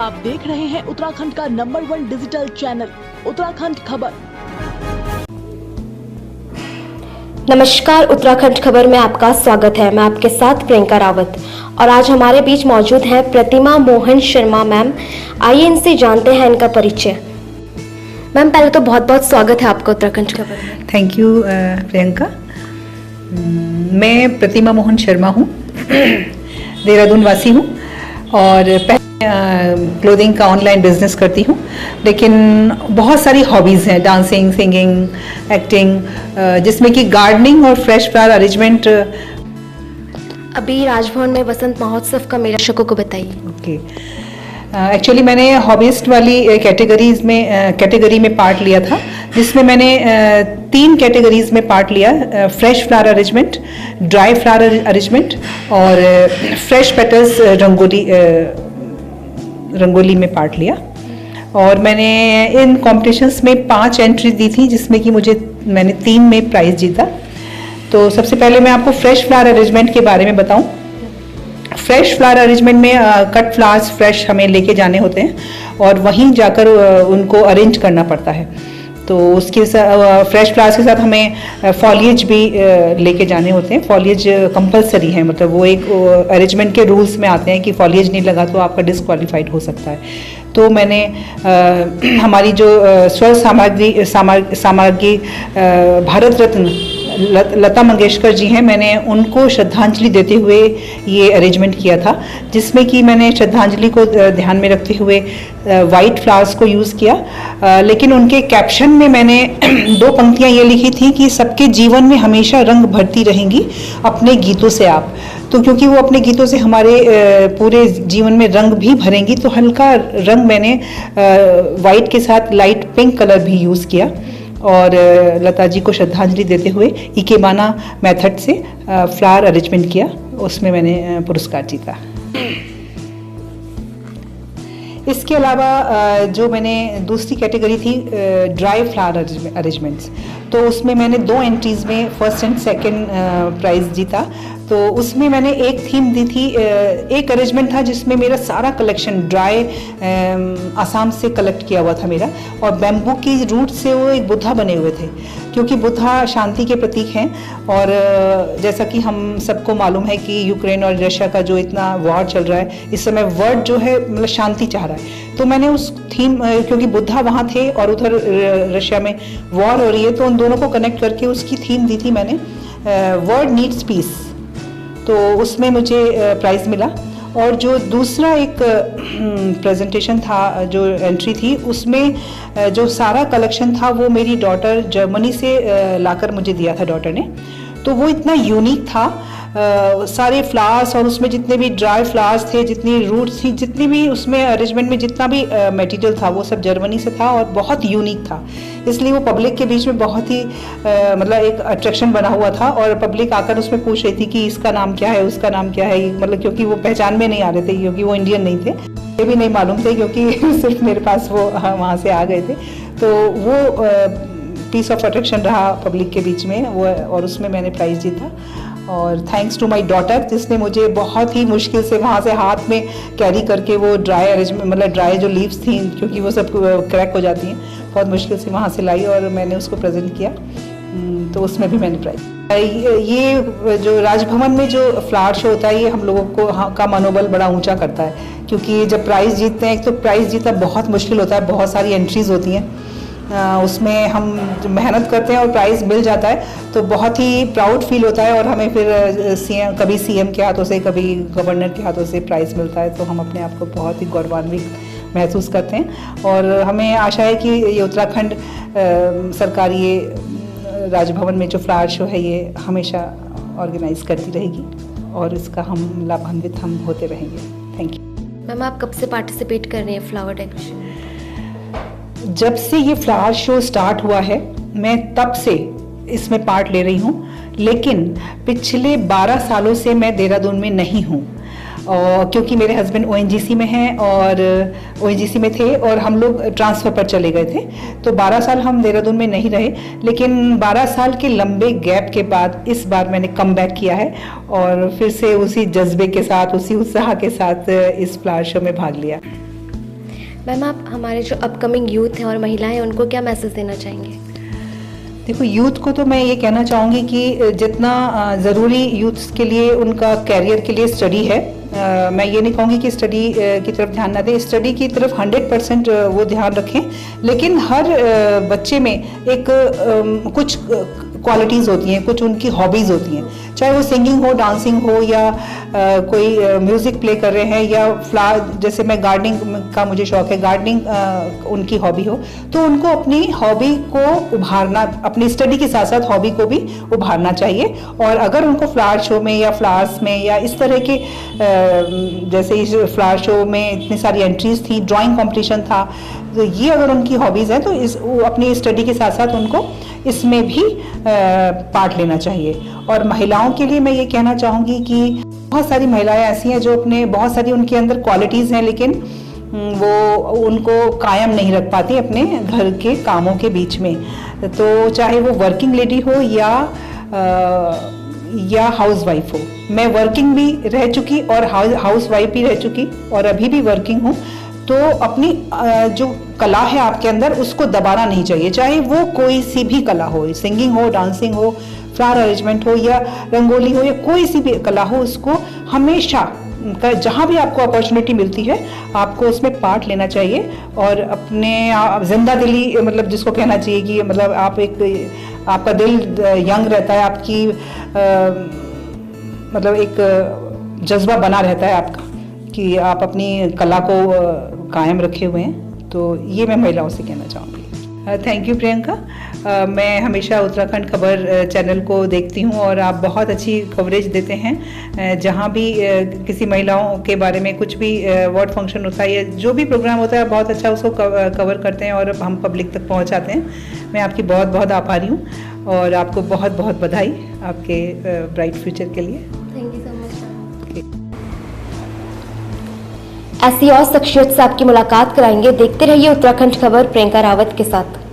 आप देख रहे हैं उत्तराखंड का नंबर 1 डिजिटल चैनल उत्तराखंड खबर। नमस्कार, उत्तराखंड खबर में आपका स्वागत है। मैं आपके साथ प्रियंका रावत और आज हमारे बीच मौजूद हैं प्रतिमा मोहन शर्मा मैम। आइए इनसे जानते हैं इनका परिचय। मैम, पहले तो बहुत बहुत स्वागत है आपका उत्तराखंड खबर में। Thank you Priyanka. मैं प्रतिमा मोहन शर्मा हूँ, देहरादून वासी हूँ और पहले क्लोथिंग का ऑनलाइन बिजनेस करती हूँ, लेकिन बहुत सारी हॉबीज़ हैं, डांसिंग, सिंगिंग, एक्टिंग, जिसमें कि गार्डनिंग और फ्रेश फ्लावर अरेंजमेंट। अभी राजभवन में वसंत महोत्सव का मेला दर्शकों को बताइए। ओके, एक्चुअली मैंने हॉबिस्ट वाली कैटेगरी में पार्ट लिया था, जिसमें मैंने 3 कैटेगरीज में पार्ट लिया। Fresh flower arrangement, dry flower arrangement और फ्रेश पेटल्स रंगोली में पार्ट लिया। और मैंने इन कॉम्पिटिशन्स में 5 एंट्री दी थी, जिसमें कि मैंने 3 में प्राइज़ जीता। तो सबसे पहले मैं आपको फ्रेश फ्लावर अरेंजमेंट के बारे में बताऊं। फ्रेश फ्लावर अरेंजमेंट में कट फ्लावर्स फ्रेश हमें लेके जाने होते हैं और वहीं जाकर उनको अरेंज करना पड़ता है। तो उसके साथ फ्रेश फ्लावर्स के साथ हमें फॉलिएज भी लेके जाने होते हैं। फॉलिएज कंपलसरी है, मतलब वो एक अरेंजमेंट के रूल्स में आते हैं कि फॉलिएज नहीं लगा तो आपका डिस्क्वालीफाइड हो सकता है। तो मैंने हमारी जो स्वर सामग्री भारत रत्न लता मंगेशकर जी हैं, मैंने उनको श्रद्धांजलि देते हुए ये अरेंजमेंट किया था, जिसमें कि मैंने श्रद्धांजलि को ध्यान में रखते हुए वाइट फ्लावर्स को यूज़ किया। लेकिन उनके कैप्शन में मैंने 2 पंक्तियाँ ये लिखी थी कि सबके जीवन में हमेशा रंग भरती रहेंगी अपने गीतों से आप। तो क्योंकि वो अपने गीतों से हमारे पूरे जीवन में रंग भी भरेंगी, तो हल्का रंग मैंने वाइट के साथ लाइट पिंक कलर भी यूज़ किया और लता जी को श्रद्धांजलि देते हुए इकेबाना मेथड से फ्लावर अरेंजमेंट किया। उसमें मैंने पुरस्कार जीता। इसके अलावा जो मैंने दूसरी कैटेगरी थी ड्राई फ्लावर अरेंजमेंट्स, तो उसमें मैंने 2 एंट्रीज में फर्स्ट एंड सेकंड प्राइज़ जीता। तो उसमें मैंने एक थीम दी थी, एक अरेंजमेंट था जिसमें मेरा सारा कलेक्शन ड्राई आसाम से कलेक्ट किया हुआ था मेरा, और बैम्बू की रूट से वो एक बुद्धा बने हुए थे, क्योंकि बुद्धा शांति के प्रतीक हैं। और जैसा कि हम सबको मालूम है कि यूक्रेन और रशिया का जो इतना वॉर चल रहा है इस समय, वर्ल्ड जो है मतलब शांति चाह रहा है। तो मैंने उस थीम, क्योंकि बुद्धा वहाँ थे और उधर रशिया में वॉर हो रही है, तो उन दोनों को कनेक्ट करके उसकी थीम दी थी मैंने, वर्ल्ड नीड्स पीस। तो उसमें मुझे प्राइज़ मिला। और जो दूसरा एक प्रेजेंटेशन था, जो एंट्री थी, उसमें जो सारा कलेक्शन था वो मेरी डॉटर जर्मनी से लाकर मुझे दिया था डॉटर ने। तो वो इतना यूनिक था, सारे फ्लावर्स और उसमें जितने भी ड्राई फ्लावर्स थे, जितनी रूट्स थी, जितनी भी उसमें अरेंजमेंट में जितना भी मटेरियल था, वो सब जर्मनी से था और बहुत यूनिक था। इसलिए वो पब्लिक के बीच में बहुत ही मतलब एक अट्रैक्शन बना हुआ था और पब्लिक आकर उसमें पूछ रही थी कि इसका नाम क्या है, उसका नाम क्या है, मतलब क्योंकि वो पहचान में नहीं आ रहे थे, क्योंकि वो इंडियन नहीं थे, ये भी नहीं मालूम थे, क्योंकि सिर्फ मेरे पास वो वहाँ से आ गए थे। तो वो पीस ऑफ अट्रैक्शन रहा पब्लिक के बीच में वो, और उसमें मैंने प्राइज़ जीता। और थैंक्स टू माय डॉटर, जिसने मुझे बहुत ही मुश्किल से वहाँ से हाथ में कैरी करके वो ड्राई अरेंजमेंट, मतलब ड्राई जो लीव्स थी, क्योंकि वो सब क्रैक हो जाती हैं, बहुत मुश्किल से वहाँ से लाई और मैंने उसको प्रेजेंट किया। तो उसमें भी मैंने प्राइज़। ये जो राजभवन में जो फ्लावर शो होता है, ये हम लोगों को का मनोबल बड़ा ऊंचा करता है, क्योंकि जब प्राइज़ जीतते हैं, तो प्राइज़ जीतना बहुत मुश्किल होता है, बहुत सारी एंट्रीज़ होती हैं, उसमें हम मेहनत करते हैं और प्राइज़ मिल जाता है तो बहुत ही प्राउड फील होता है। और हमें फिर कभी सीएम के हाथों से, कभी गवर्नर के हाथों से प्राइज़ मिलता है, तो हम अपने आप को बहुत ही गौरवान्वित महसूस करते हैं। और हमें आशा है कि ये उत्तराखंड सरकार ये राजभवन में जो फ्लावर शो है ये हमेशा ऑर्गेनाइज करती रहेगी और इसका हम लाभान्वित हम होते रहेंगे। Thank you. मैम, आप कब से पार्टिसिपेट कर रही हैं फ्लावर डेकोरेशन? जब से ये फ्लावर शो स्टार्ट हुआ है, मैं तब से इसमें पार्ट ले रही हूँ, लेकिन पिछले 12 सालों से मैं देहरादून में नहीं हूँ, और क्योंकि मेरे हस्बैंड ओएनजीसी में हैं और ओएनजीसी में थे और हम लोग ट्रांसफ़र पर चले गए थे, तो 12 साल हम देहरादून में नहीं रहे। लेकिन 12 साल के लंबे गैप के बाद इस बार मैंने कम बैक किया है और फिर से उसी जज्बे के साथ, उसी उत्साह के साथ इस फ्लावर शो में भाग लिया। मैम, आप हमारे जो अपकमिंग यूथ हैं और महिलाएं हैं उनको क्या मैसेज देना चाहेंगे? देखो, यूथ को तो मैं ये कहना चाहूँगी कि जितना ज़रूरी यूथ के लिए उनका कैरियर के लिए स्टडी है, मैं ये नहीं कहूँगी कि स्टडी की तरफ ध्यान ना दें। स्टडी की तरफ 100% वो ध्यान रखें, लेकिन हर बच्चे में एक कुछ क्वालिटीज़ होती हैं, कुछ उनकी हॉबीज़ होती हैं, चाहे वो सिंगिंग हो, डांसिंग हो, या कोई म्यूज़िक प्ले कर रहे हैं, या जैसे मैं गार्डनिंग का मुझे शौक है, गार्डनिंग उनकी हॉबी हो, तो उनको अपनी हॉबी को उभारना, अपनी स्टडी के साथ साथ हॉबी को भी उभारना चाहिए। और अगर उनको फ्लावर शो में या फ्लावर्स में या इस तरह के जैसे इस फ्लावर शो में इतनी सारी एंट्रीज थी, ड्राइंग कंपटीशन था, तो ये अगर उनकी हॉबीज़ हैं तो वो अपनी स्टडी के साथ साथ उनको इसमें भी पार्ट लेना चाहिए। और महिलाओं के लिए मैं ये कहना चाहूँगी कि बहुत सारी महिलाएं ऐसी हैं जो बहुत सारी उनके अंदर क्वालिटीज़ हैं, लेकिन वो उनको कायम नहीं रख पाती अपने घर के कामों के बीच में। तो चाहे वो वर्किंग लेडी हो या हाउस वाइफ हो। मैं वर्किंग भी रह चुकी और हाउस वाइफ भी रह चुकी और अभी भी वर्किंग हूँ। तो अपनी जो कला है आपके अंदर, उसको दबाना नहीं चाहिए, चाहे वो कोई सी भी कला हो, सिंगिंग हो, डांसिंग हो, फ्लावर अरेंजमेंट हो, या रंगोली हो, या कोई सी भी कला हो, उसको हमेशा जहाँ भी आपको अपॉर्चुनिटी मिलती है आपको उसमें पार्ट लेना चाहिए। और अपने जिंदा दिली, मतलब जिसको कहना चाहिए कि मतलब आपका दिल यंग रहता है, आपकी मतलब एक जज्बा बना रहता है आपका कि आप अपनी कला को कायम रखे हुए हैं। तो ये मैं महिलाओं से कहना चाहूँगी। Thank you Priyanka. मैं हमेशा उत्तराखंड खबर चैनल को देखती हूँ और आप बहुत अच्छी कवरेज देते हैं। जहाँ भी किसी महिलाओं के बारे में कुछ भी वार्ड फंक्शन होता है या जो भी प्रोग्राम होता है, बहुत अच्छा उसको कवर करते हैं और हम पब्लिक तक पहुँचाते हैं। मैं आपकी बहुत बहुत आभारी हूँ और आपको बहुत बहुत बधाई आपके ब्राइट फ्यूचर के लिए। Thank you so much. ऐसी और शख्सियत से आपकी मुलाकात कराएंगे। देखते रहिए उत्तराखंड खबर प्रियंका रावत के साथ।